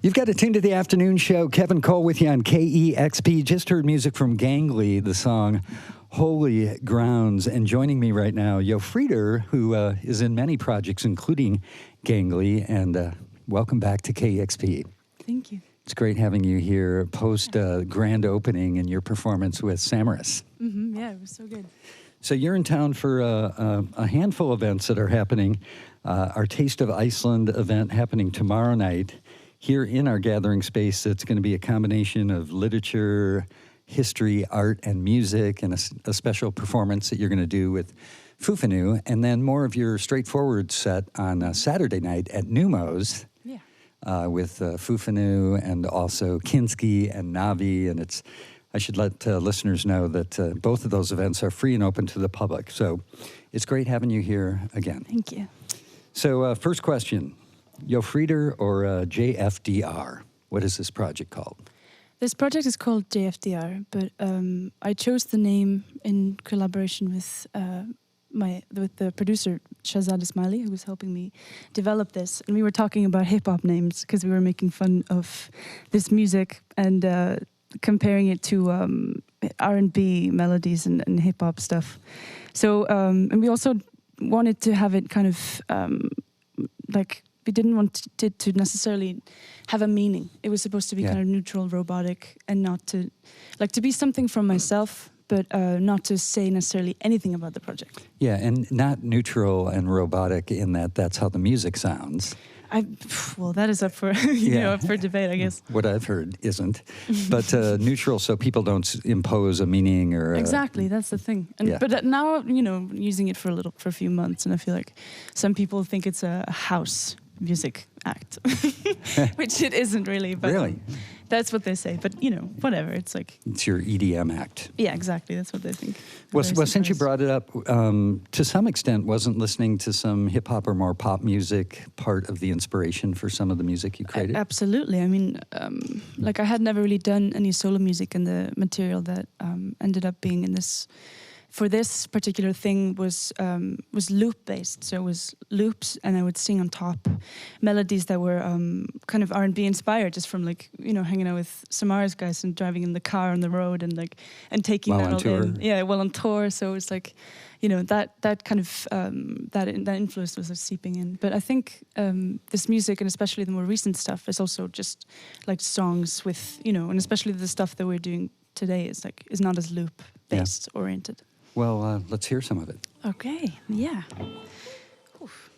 You've got to tune to the afternoon show. Kevin Cole with you on KEXP. Just heard music from Gangly, the song Holy Grounds. And joining me right now, Jo Frieder, who is in many projects, including Gangly. And welcome back to KEXP. Thank you. It's great having you here post grand opening and your performance with Samaras. Mm-hmm, yeah, it was so good. So you're in town for a handful of events that are happening. Our Taste of Iceland event happening tomorrow night. Here in our gathering space, it's going to be a combination of literature, history, art, and music, and a special performance that you're going to do with Fufanu, and then more of your straightforward set on Saturday night at Numos with Fufanu and also Kinski and Navi. And I should let listeners know that both of those events are free and open to the public. So it's great having you here again. Thank you. So first question. Jo Frieder or JFDR? What is this project called? This project is called JFDR, but I chose the name in collaboration with the producer Shahzad Ismaili, who was helping me develop this. And we were talking about hip-hop names because we were making fun of this music and comparing it to R&B melodies and hip-hop stuff. So, and we also wanted to have it kind of we didn't want it to necessarily have a meaning. It was supposed to be kind of neutral, robotic, and not to be something from myself, but not to say necessarily anything about the project. Yeah, and not neutral and robotic in that's how the music sounds. Well, that is up for up for debate, I guess. What I've heard isn't, but neutral, so people don't impose a meaning or exactly. That's the thing. And but now using it for a few months, and I feel like some people think it's a house music act, which it isn't really. But really, that's what they say. But whatever. It's your EDM act. Yeah, exactly. That's what they think. Well, since you brought it up, to some extent, wasn't listening to some hip hop or more pop music part of the inspiration for some of the music you created? Absolutely. I mean, I had never really done any solo music, and the material that ended up being in this. For this particular thing was loop based, so it was loops, and I would sing on top melodies that were kind of R&B inspired, just from hanging out with Samara's guys and driving in the car on the road and taking while that on all tour. in. Yeah, while on tour. So it's that kind of that influence was seeping in. But I think this music, and especially the more recent stuff, is also just like songs with and especially the stuff that we're doing today is not as loop based oriented. Well, let's hear some of it. Okay, yeah. Oof.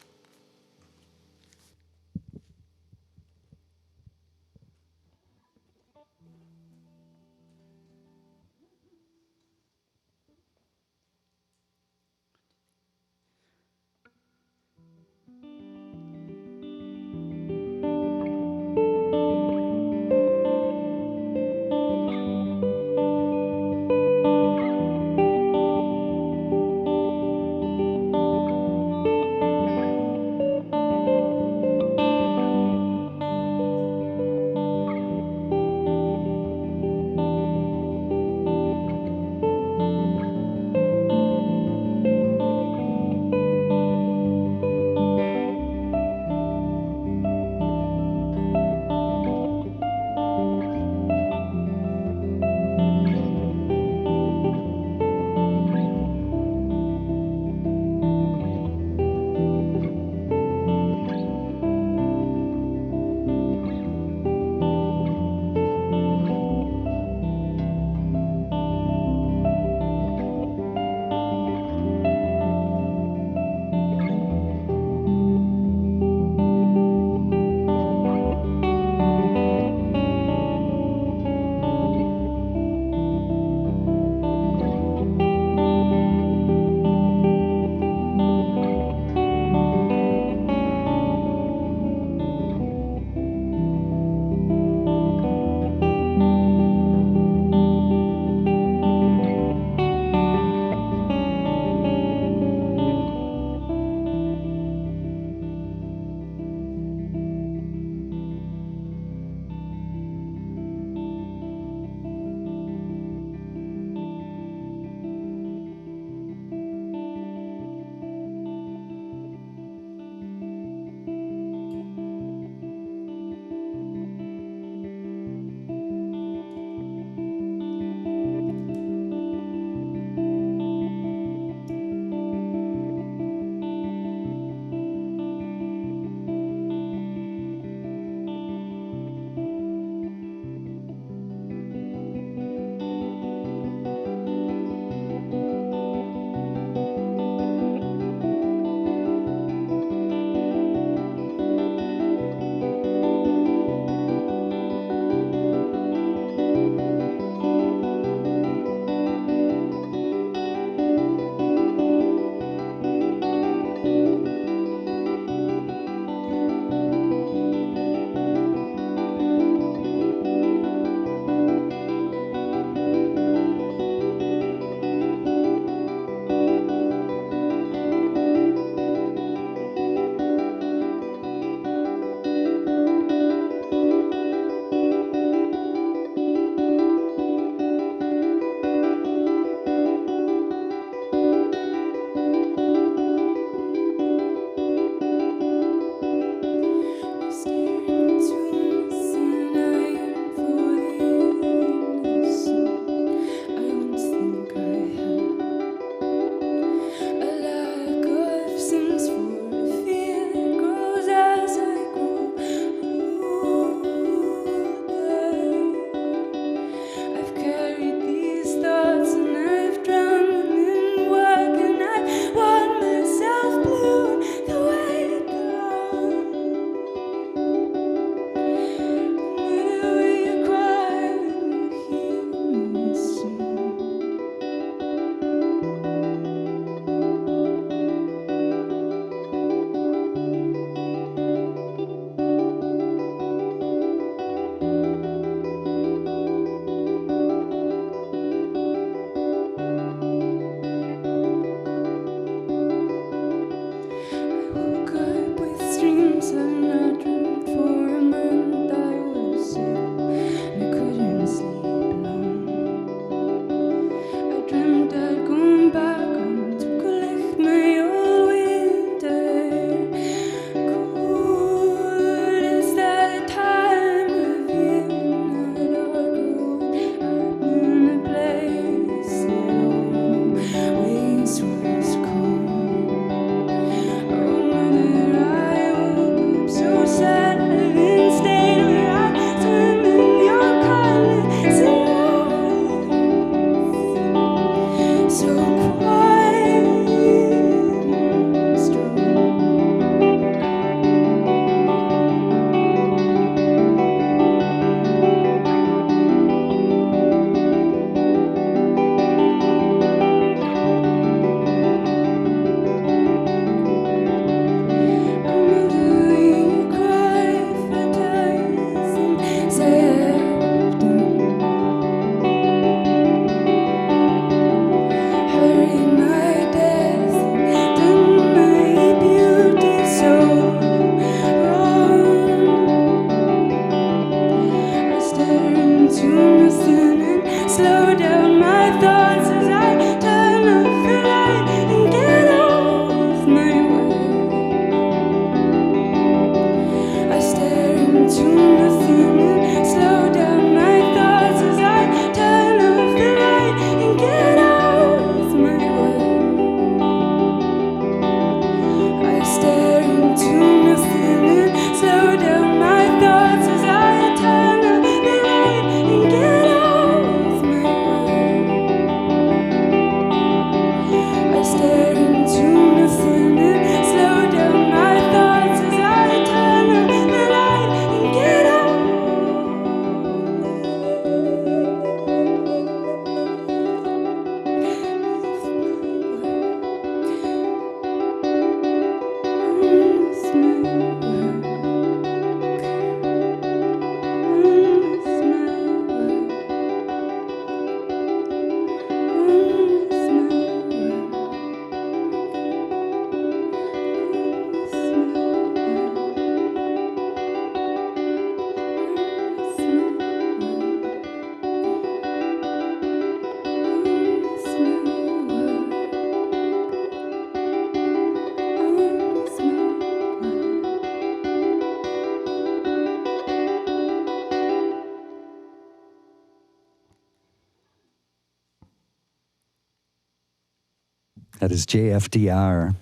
That is JFDR.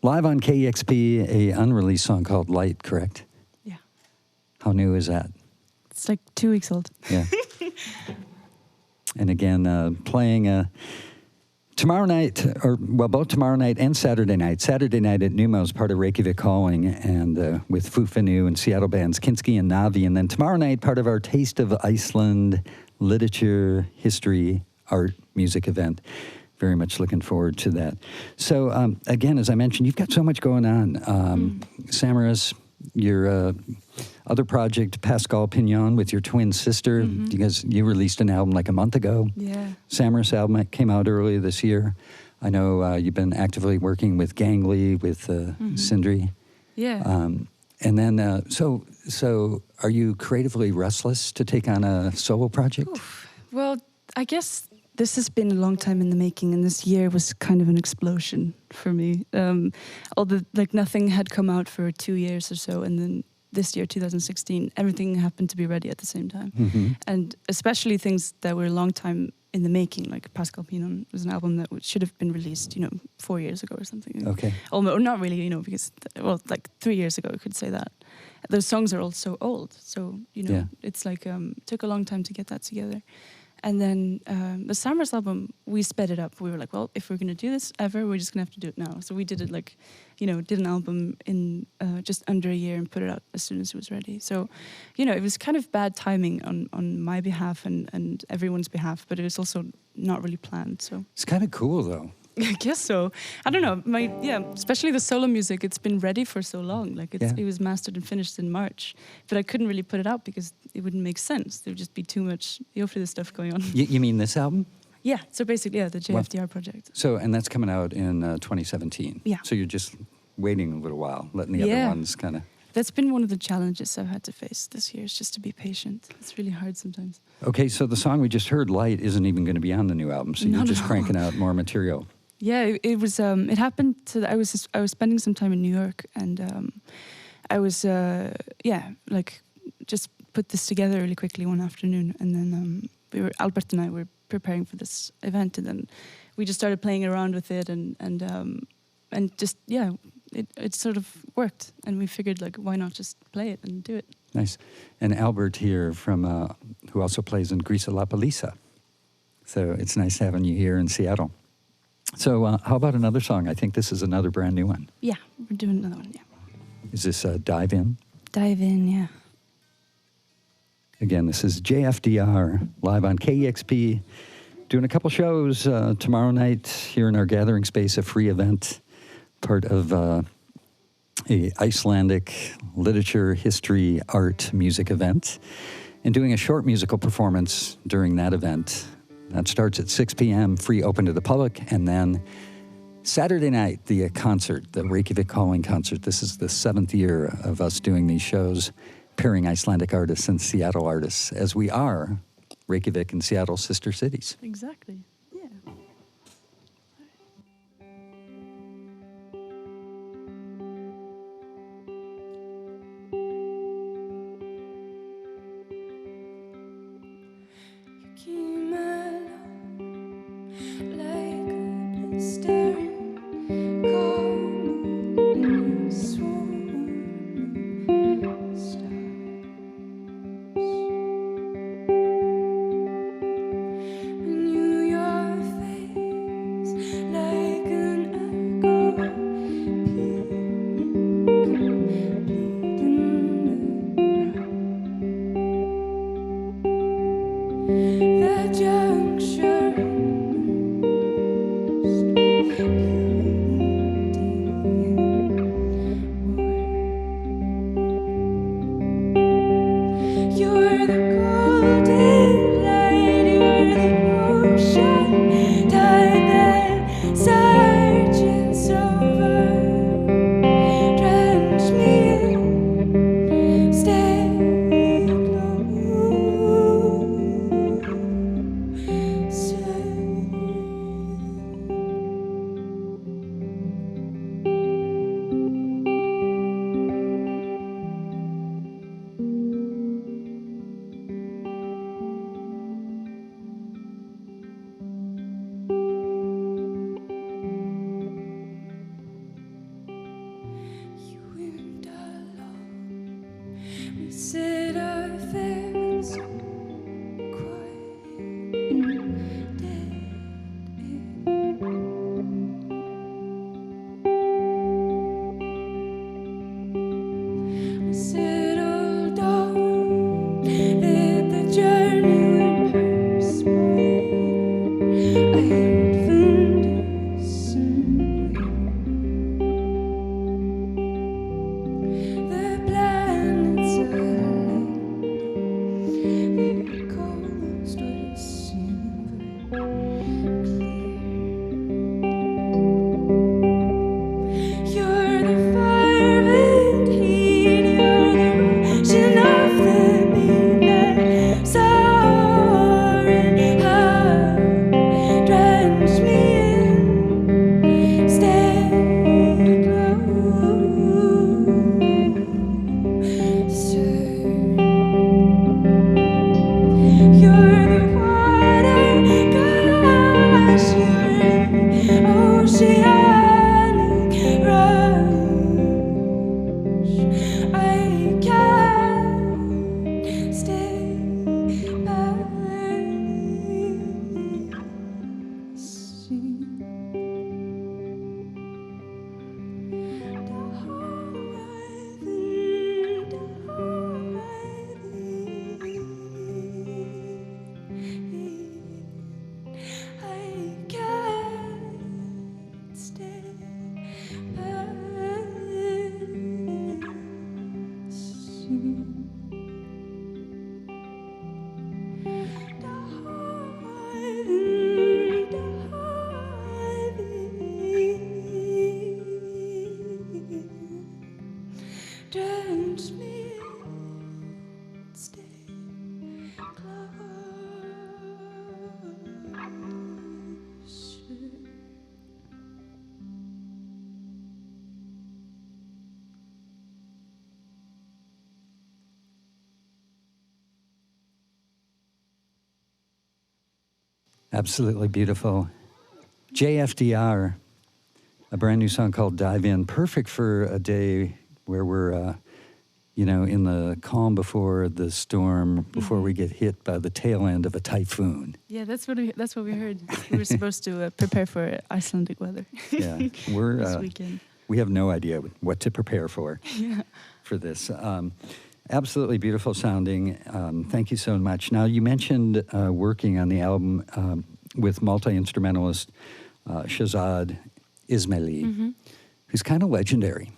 Live on KEXP, a unreleased song called Light, correct? Yeah. How new is that? It's like 2 weeks old. Yeah. And again, playing tomorrow night, both tomorrow night and Saturday night. Saturday night at Numo's, part of Reykjavik Calling, and with Fufanu and Seattle bands Kinski and Navi. And then tomorrow night, part of our Taste of Iceland literature, history, art, music event. Very much looking forward to that. So, again, as I mentioned, you've got so much going on. Samaras, your other project, Pascal Pignon, with your twin sister. You released an album like a month ago. Yeah. Samaras album that came out earlier this year. I know you've been actively working with Gangly, with Sindri. Yeah. And then, so are you creatively restless to take on a solo project? Oof. Well, I guess this has been a long time in the making, and this year was kind of an explosion for me. Nothing had come out for 2 years or so, and then this year, 2016, everything happened to be ready at the same time. And especially things that were a long time in the making, like Pascal Pignon was an album that should have been released, 4 years ago or something. Okay. Almost, not really, because, 3 years ago, I could say that. Those songs are all so old, so, it's like, took a long time to get that together. And then the Samaras album, we sped it up. We were like, well, if we're going to do this ever, we're just going to have to do it now. So we did it did an album in just under a year and put it out as soon as it was ready. So, it was kind of bad timing on my behalf and everyone's behalf, but it was also not really planned. So it's kind of cool, though. I guess so. I don't know. Especially the solo music, it's been ready for so long. It was mastered and finished in March, but I couldn't really put it out because it wouldn't make sense. There would just be too much Eophrida stuff going on. You mean this album? Yeah. So basically, the JFDR project. So, and that's coming out in 2017. Yeah. So you're just waiting a little while, letting the other ones kind of... That's been one of the challenges I've had to face this year, is just to be patient. It's really hard sometimes. Okay, so the song we just heard, Light, isn't even going to be on the new album, so you're just cranking out more material. Yeah, it was. It happened I was spending some time in New York, and I was just put this together really quickly one afternoon, and then Albert and I were preparing for this event, and then we just started playing around with it, and just it sort of worked, and we figured why not just play it and do it. Nice. And Albert here from who also plays in Grisa La Palisa. So it's nice having you here in Seattle. So how about another song? I think this is another brand new one. Yeah, we're doing another one, yeah. Is this Dive In? Dive In, yeah. Again, this is JFDR, live on KEXP, doing a couple shows tomorrow night here in our gathering space, a free event, part of a Icelandic literature, history, art, music event, and doing a short musical performance during that event. That starts at 6 p.m., free, open to the public. And then Saturday night, the concert, the Reykjavik Calling concert. This is the 7th year of us doing these shows, pairing Icelandic artists and Seattle artists, as we are Reykjavik and Seattle sister cities. Exactly, yeah. New York. Said our affair was quiet, dead. Settled down that the journey would perspire. I had found us somewhere. The planets aligned, the coast was silver clear. You're the fire and heat, you're the rushing of the beat that soaring heart drenched me in. Stay closer. You're the water, gosh, you're an oceanic rush. I can't stay back. I can't stay back. Drench me, stay closer. Absolutely beautiful. JFDR, a brand new song called Dive In, perfect for a day where we're, in the calm before the storm, before we get hit by the tail end of a typhoon. Yeah, that's what we heard. We were supposed to prepare for Icelandic weather. Yeah, we're this weekend. we have no idea what to prepare for Yeah. for this. Absolutely beautiful sounding. Thank you so much. Now, you mentioned working on the album with multi-instrumentalist Shahzad Ismaili, who's kind of legendary.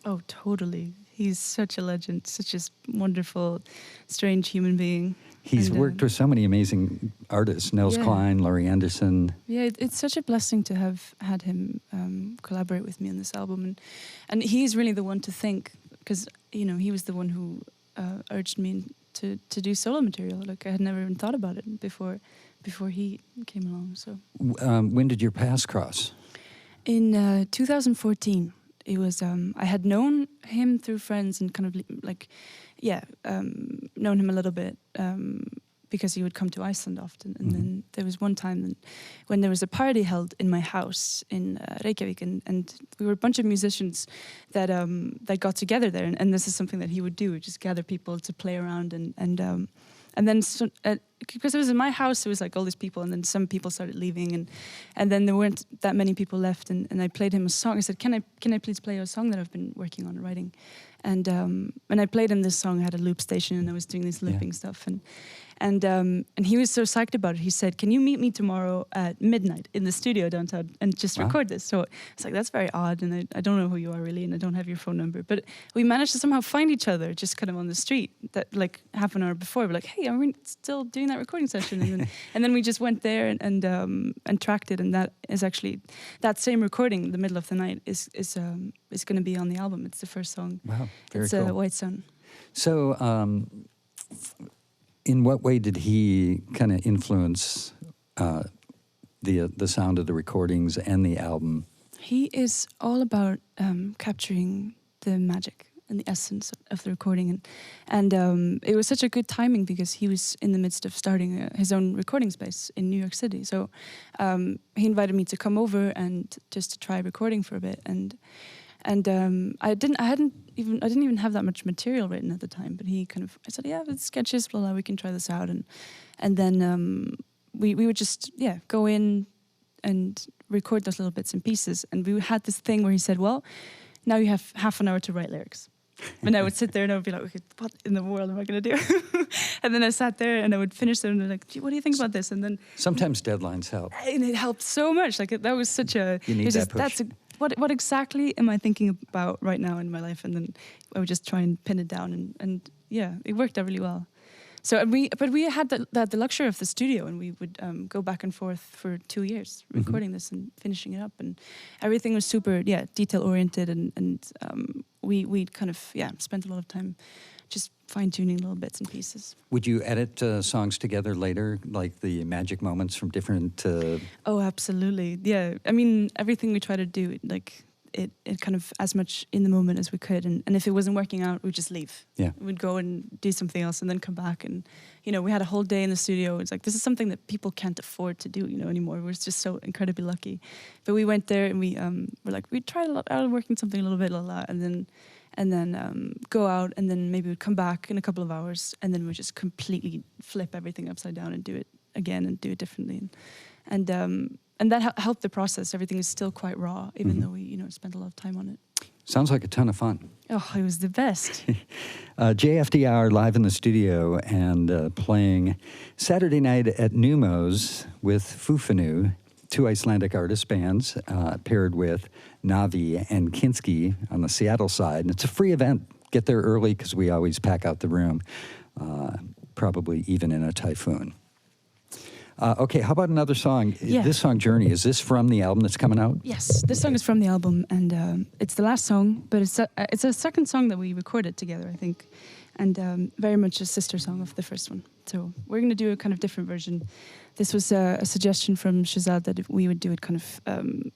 Oh, totally. He's such a legend, such a wonderful, strange human being. He's worked with so many amazing artists, Nels Cline, Laurie Anderson. Yeah, it's such a blessing to have had him collaborate with me on this album. And he's really the one to thank, because, he was the one who urged me to do solo material. Like, I had never even thought about it before he came along. So When did your paths cross? in 2014. It was I had known him through friends and kind of known him a little bit because he would come to Iceland often. And then there was one time when there was a party held in my house in Reykjavik, and we were a bunch of musicians that got together there. And this is something that he would do, just gather people to play around and then because it was in my house, it was like all these people, and then some people started leaving, and then there weren't that many people left, and I played him a song. I said, can I please play a song that I've been working on writing? And I played him this song. I had a loop station, and I was doing this looping stuff, and he was so psyched about it. He said, "Can you meet me tomorrow at midnight in the studio downtown and just record this?" So it's like, that's very odd, and I don't know who you are really, and I don't have your phone number. But we managed to somehow find each other just kind of on the street that like half an hour before. We're like, "Hey, are we still doing that recording session?" And then we just went there and tracked it, and that is actually that same recording in the middle of the night is going to be on the album. It's the first song. Wow, very it's cool. White Sun. So, in what way did he kind of influence the sound of the recordings and the album? He is all about capturing the magic and the essence of the recording, and it was such a good timing because he was in the midst of starting his own recording space in New York City. So he invited me to come over and just to try recording for a bit, and And I didn't even have that much material written at the time. But I said, yeah, it's sketches, blah blah. We can try this out, and then we would just go in and record those little bits and pieces. And we had this thing where he said, well, now you have half an hour to write lyrics. And I would sit there and I would be like, okay, what in the world am I going to do? And then I sat there and I would finish them and they're like, gee, what do you think about this? And then Sometimes deadlines help. and it helped so much. Like that was such a. You need that push. What exactly am I thinking about right now in my life? And then I would just try and pin it down, and it worked out really well. So we had the luxury of the studio, and we would go back and forth for 2 years recording this and finishing it up, and everything was super detail oriented, and we kind of spent a lot of time just fine-tuning little bits and pieces. Would you edit songs together later, like the magic moments from different... Oh, absolutely. Yeah. I mean, everything we try to do, like, it kind of as much in the moment as we could. And if it wasn't working out, we'd just leave. Yeah. We'd go and do something else and then come back. And, we had a whole day in the studio. It's like, this is something that people can't afford to do, anymore. We're just so incredibly lucky. But we went there and we were like, we tried out working something a little bit, and then go out, and then maybe we'd come back in a couple of hours, and then we'd just completely flip everything upside down and do it again and do it differently. And that helped the process. Everything is still quite raw, even though we spent a lot of time on it. Sounds like a ton of fun. Oh, it was the best. JFDR live in the studio and playing Saturday night at Numo's with Fufanu, two Icelandic artist bands paired with Navi and Kinski on the Seattle side. And it's a free event. Get there early because we always pack out the room, probably even in a typhoon. Okay, how about another song? Yeah. This song, Journey, is this from the album that's coming out? Yes, this song is from the album, and it's the last song, but it's a second song that we recorded together, I think, and very much a sister song of the first one. So we're going to do a kind of different version. This was a suggestion from Shazad that we would do it kind of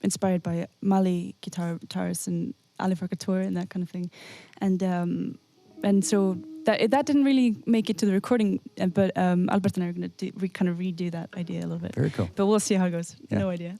inspired by Mali guitarists and Ali Farkator and that kind of thing, and so that didn't really make it to the recording, but Albert and I are going to kind of redo that idea a little bit. Very cool. But we'll see how it goes. Yeah. No idea.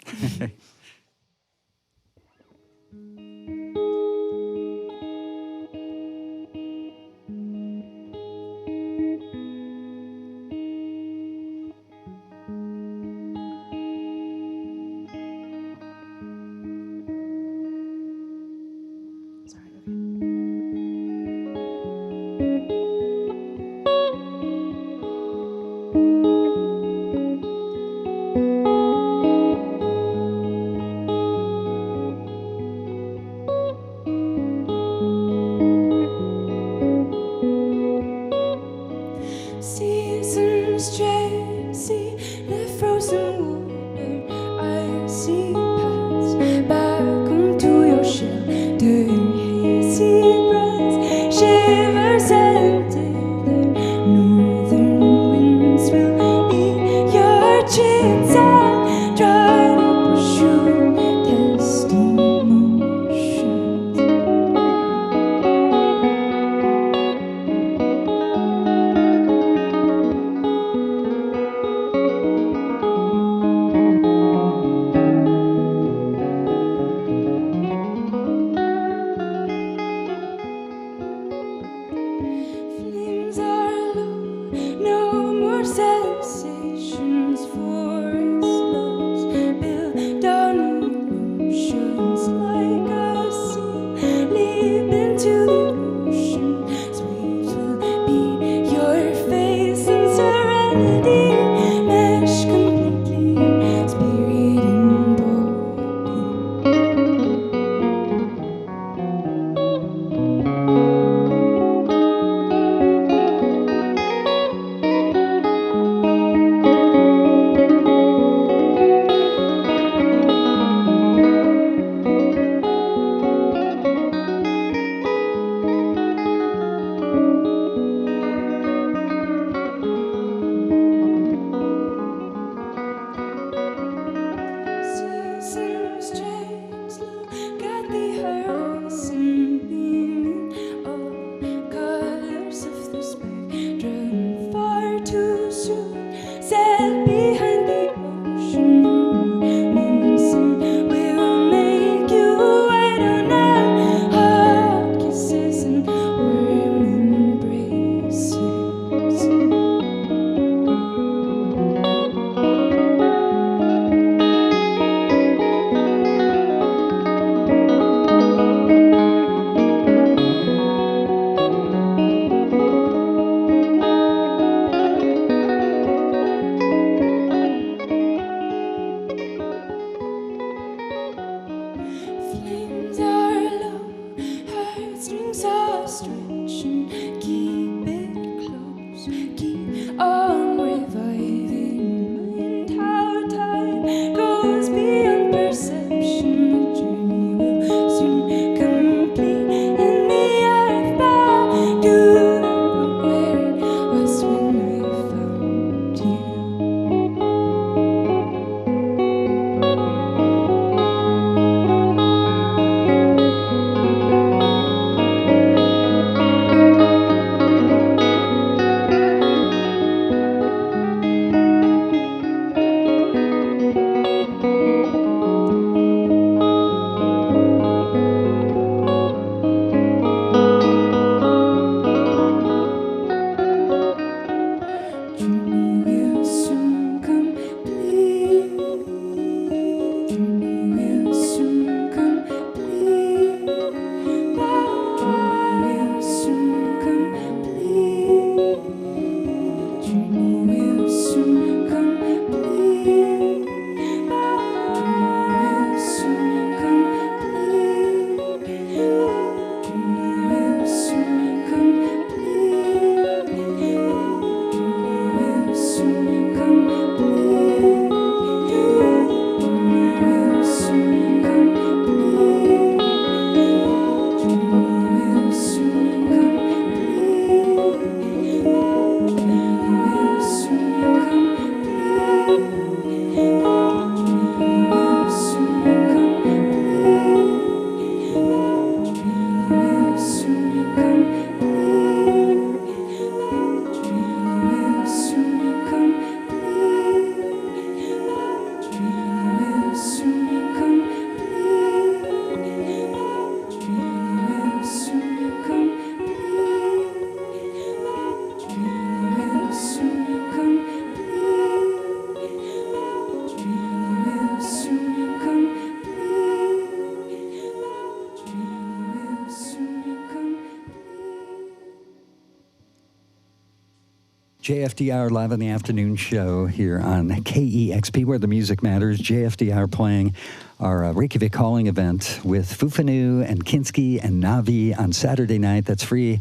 JFDR live on the afternoon show here on KEXP, where the music matters. JFDR playing our Reykjavik Calling event with Fufanu and Kinski and Navi on Saturday night. That's free,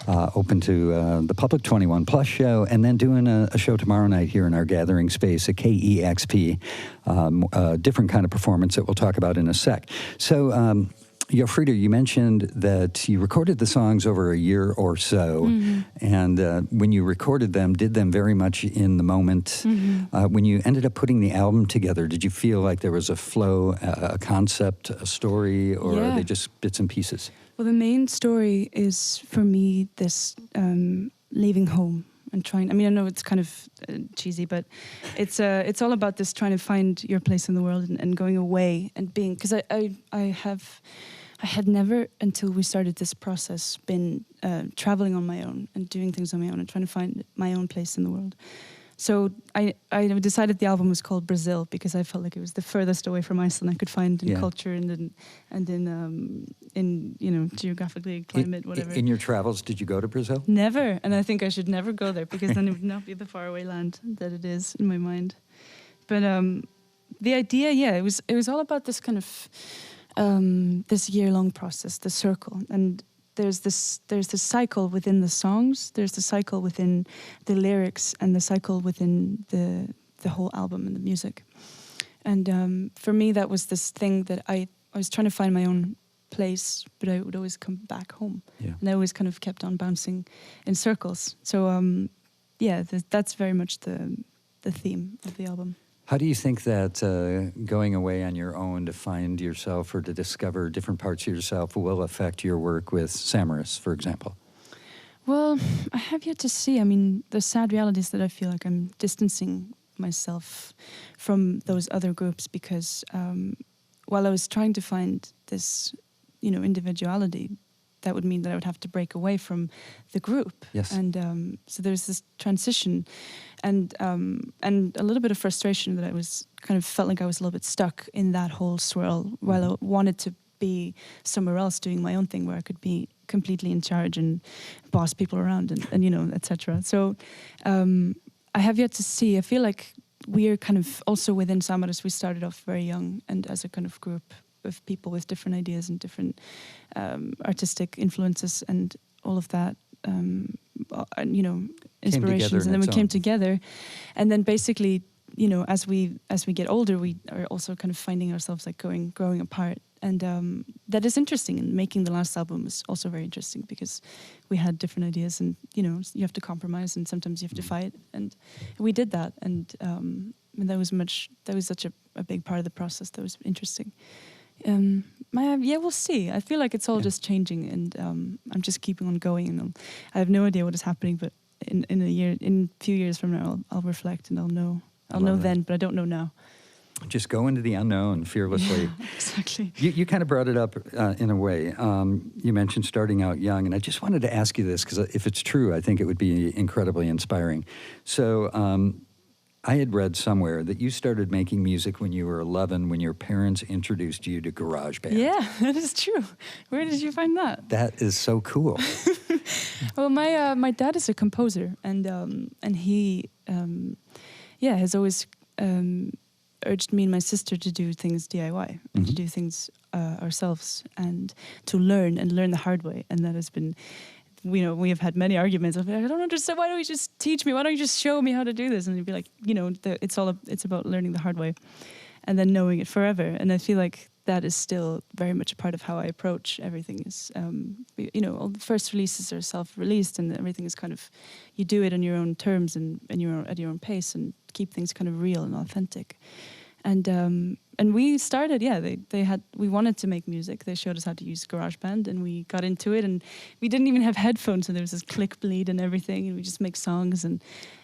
open to the public 21 plus show, and then doing a show tomorrow night here in our gathering space at KEXP. A different kind of performance that we'll talk about in a sec. So, Jofrida, you mentioned that you recorded the songs over a year or so, and when you recorded them, did them very much in the moment. When you ended up putting the album together, did you feel like there was a flow, a concept, a story, or are they just bits and pieces? Well, the main story is, for me, this leaving home and trying. I mean, I know it's kind of cheesy, but it's all about this trying to find your place in the world and going away and being. Because I had never, until we started this process, been traveling on my own and doing things on my own and trying to find my own place in the world. So I decided the album was called Brazil because I felt like it was the furthest away from Iceland I could find in culture and in geographically, climate, whatever. In your travels, did you go to Brazil? Never, and I think I should never go there because then it would not be the faraway land that it is in my mind. But the idea, it was all about this kind of this year-long process, the circle, and there's this cycle within the songs, there's the cycle within the lyrics, and the cycle within the whole album and the music. And for me, that was this thing that I was trying to find my own place, but I would always come back home, and I always kind of kept on bouncing in circles. So that's very much the theme of the album. How do you think that going away on your own to find yourself or to discover different parts of yourself will affect your work with Samaras, for example? Well, I have yet to see. I mean, the sad reality is that I feel like I'm distancing myself from those other groups because while I was trying to find this, individuality, that would mean that I would have to break away from the group. Yes. And so there's this transition and a little bit of frustration that I was kind of felt like I was a little bit stuck in that whole swirl while I wanted to be somewhere else doing my own thing where I could be completely in charge and boss people around and etc. So I have yet to see. I feel like we are kind of also within Samaras, we started off very young and as a kind of group of people with different ideas and different artistic influences and all of that, inspirations, and then we came together, and then basically, as we get older, we are also kind of finding ourselves like growing apart, and that is interesting. And making the last album was also very interesting because we had different ideas, and you have to compromise, and sometimes you have to fight, and we did that, and that was such a big part of the process that was interesting. We'll see. I feel like it's all just changing, and I'm just keeping on going. And I have no idea what is happening, but in a few years from now, I'll reflect and I'll know. I'll know then, but I don't know now. Just go into the unknown fearlessly. Yeah, exactly. You kind of brought it up in a way. You mentioned starting out young, and I just wanted to ask you this because if it's true, I think it would be incredibly inspiring. So. I had read somewhere that you started making music when you were 11, when your parents introduced you to GarageBand. Yeah, that is true. Where did you find that? That is so cool. Well, my dad is a composer, and he has always urged me and my sister to do things DIY and to do things ourselves and to learn the hard way, and that has been. We have had many arguments of, I don't understand, why don't you just teach me? Why don't you just show me how to do this? And he'd be like, it's about learning the hard way and then knowing it forever. And I feel like that is still very much a part of how I approach everything is, all the first releases are self-released and everything is kind of, you do it on your own terms and at your own pace and keep things kind of real and authentic. And we started, we wanted to make music. They showed us how to use GarageBand and we got into it, and we didn't even have headphones, so there was this click bleed and everything, and we just make songs. And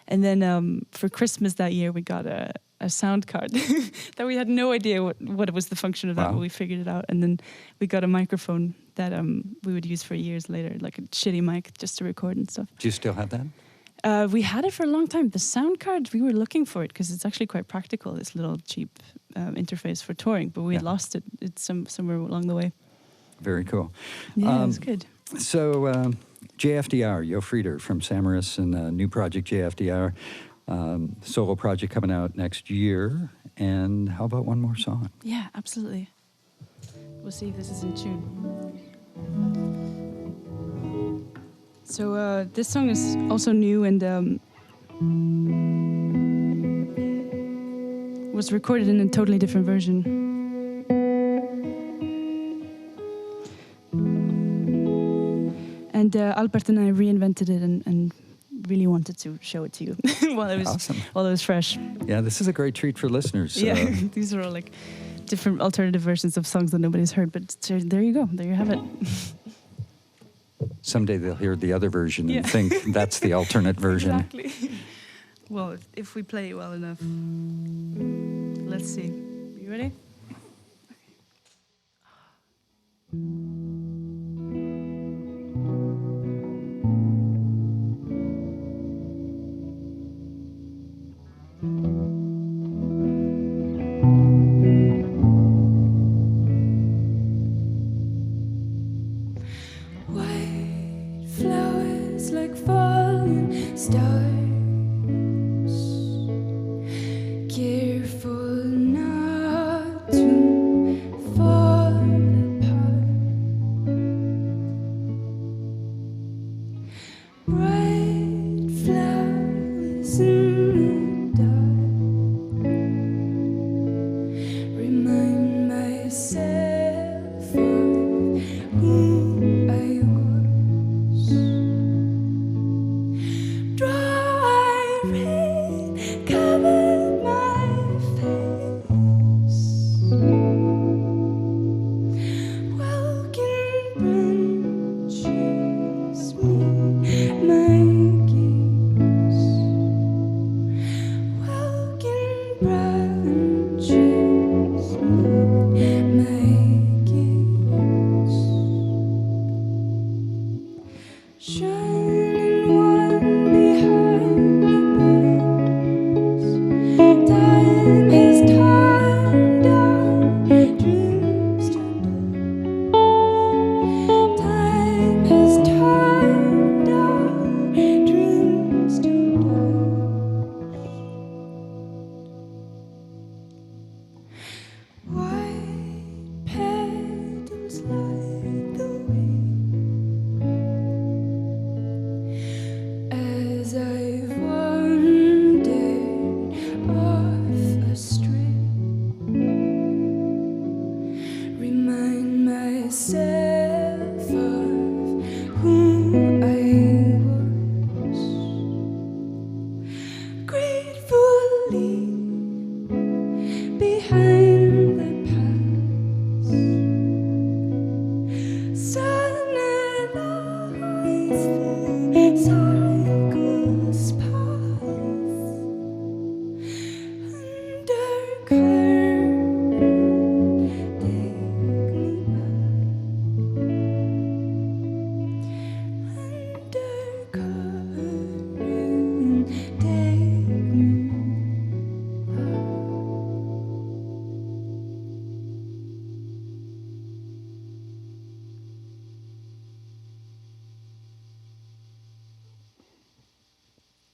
then for Christmas that year, we got a sound card that we had no idea what was the function of that, but we figured it out. And then we got a microphone that we would use for years later, like a shitty mic just to record and stuff. Do you still have that? We had it for a long time. The sound card, we were looking for it because it's actually quite practical, this little cheap interface for touring, but we had lost it. It's somewhere along the way. Very cool. Yeah, it's good. So JFDR, Jo Frieder from Samaras and new project JFDR. Solo project coming out next year. And how about one more song? Yeah, absolutely. We'll see if this is in tune. So this song is also new and was recorded in a totally different version. And Albert and I reinvented it and really wanted to show it to you while it was fresh. Yeah, this is a great treat for listeners. Yeah, these are all like different alternative versions of songs that nobody's heard, but there you go. There you have it. Someday they'll hear the other version and think that's the alternate version. Exactly. Well, if we play it well enough. Let's see. You ready? White flowers like falling stars. Careful not to fall apart. Bright flowers in the dark. Remind myself of who I was. Dry rain covered my face. Welcome branches meet my gaze. Welcome branches meet my gaze. Shining one behind the bars. Time has turned down dreams to dust. Time has turned down dreams to dust. White petals light the way. As I've wandered off astray, remind myself of who I was. Gratefully behind the past, sunlight the cycles pass. Undercurrent, take me back. Undercurrent, take me back.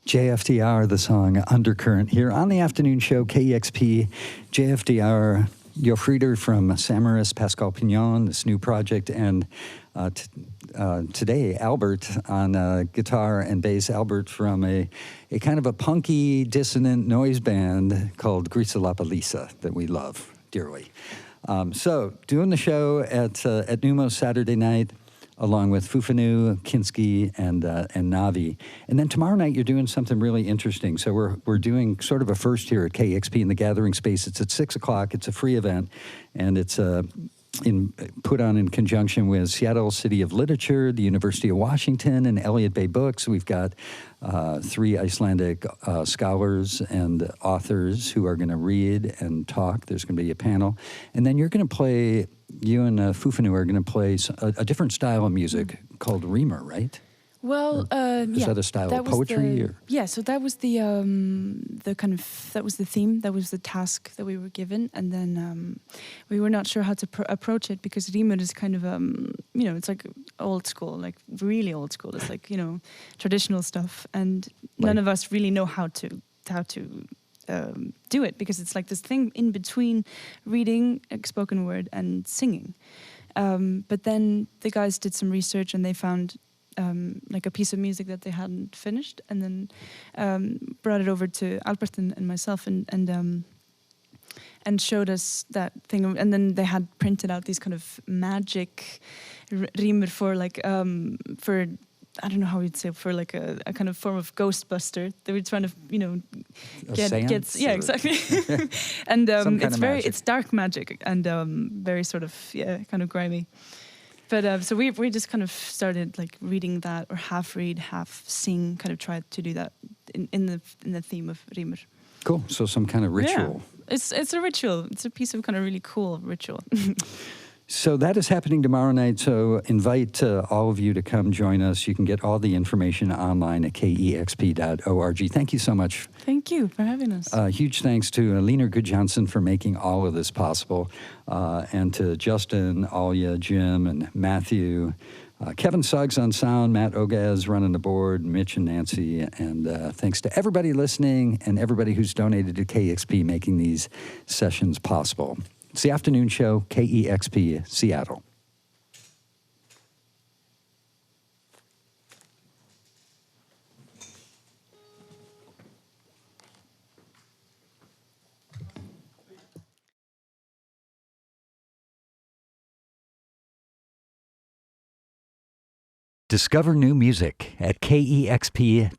JFDR, the song Undercurrent, here on the afternoon show, KEXP, JFDR, Jo Frieder from Samaras, Pascal Pignon, this new project, and today, Albert on guitar and bass, Albert from a kind of a punky, dissonant noise band called Grisa La Palisa that we love dearly. So, doing the show at Numos Saturday night, along with Fufanu, Kinski, and Navi. And then tomorrow night, you're doing something really interesting. So we're doing sort of a first here at KEXP in the Gathering Space. It's at 6 o'clock. It's a free event, and it's put on in conjunction with Seattle City of Literature, the University of Washington, and Elliott Bay Books. We've got 3 Icelandic scholars and authors who are going to read and talk. There's going to be a panel. And then you're going to play, you and Fufanu are going to play a different style of music called Reamer, right? Well, Is yeah, that a style that of was poetry? the- Or? Yeah, so that was the kind of that was the theme, that was the task that we were given, and then we were not sure how to approach it because Rimur is kind of it's like old school, like really old school. It's like traditional stuff, and none of us really know how to do it because it's like this thing in between reading spoken word and singing. But then the guys did some research and they found like a piece of music that they hadn't finished, and then brought it over to Albert and myself, and showed us that thing. And then they had printed out these kind of magic rimur for like for, I don't know how you'd say, for like a kind of form of Ghostbuster. They were trying to, get Or exactly. And some kind it's of very, magic. it's dark magic and very sort of, kind of grimy. But so we just kind of started like reading that, or half read, half sing, kind of tried to do that in the theme of Rimur. Cool. So some kind of ritual. Yeah. It's a ritual. It's a piece of kind of really cool ritual. So that is happening tomorrow night. So invite all of you to come join us. You can get all the information online at KEXP.org. Thank you so much. Thank you for having us. Huge thanks to Lena Good-Johnson for making all of this possible, and to Justin, Alaia, Jim, and Matthew, Kevin Suggs on sound, Matt Ogaz running the board, Mitch and Nancy, and thanks to everybody listening and everybody who's donated to KEXP making these sessions possible. It's the afternoon show, KEXP Seattle. Discover new music at KEXP.org.